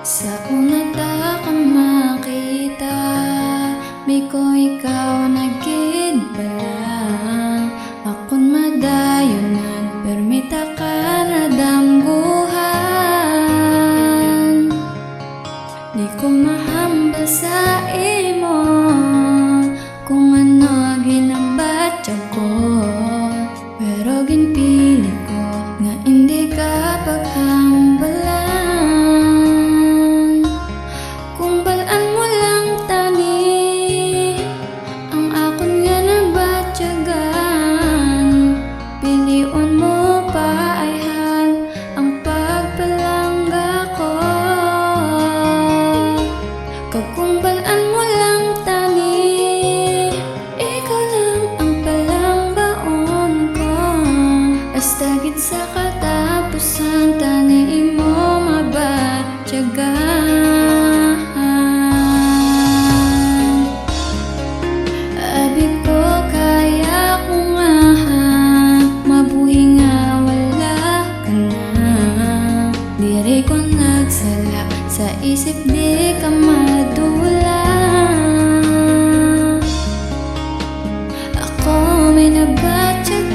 Sa una ta ka makita, may ko ikaw nagid bala. Akon madayon nagpermita ka na damguhan. Di ko mahambal sa imo kung ano ginambat ko, pero ginpili ko nga hindi ka paghambalan. Kung balaan mo lang tani ang akon nga nabatyagan, pilion mo pa ayhan ang pagpalangga ko. Kung balaan mo lang tani, ikaw lang ang palanggaon ko. Hasta gid sa katapusan tani imo mabatyagan. Abi ko kaya ko nga mabuhi nga wala ka na. Diri ko nagsala sa isip di ka madula. Ako may nabatyagan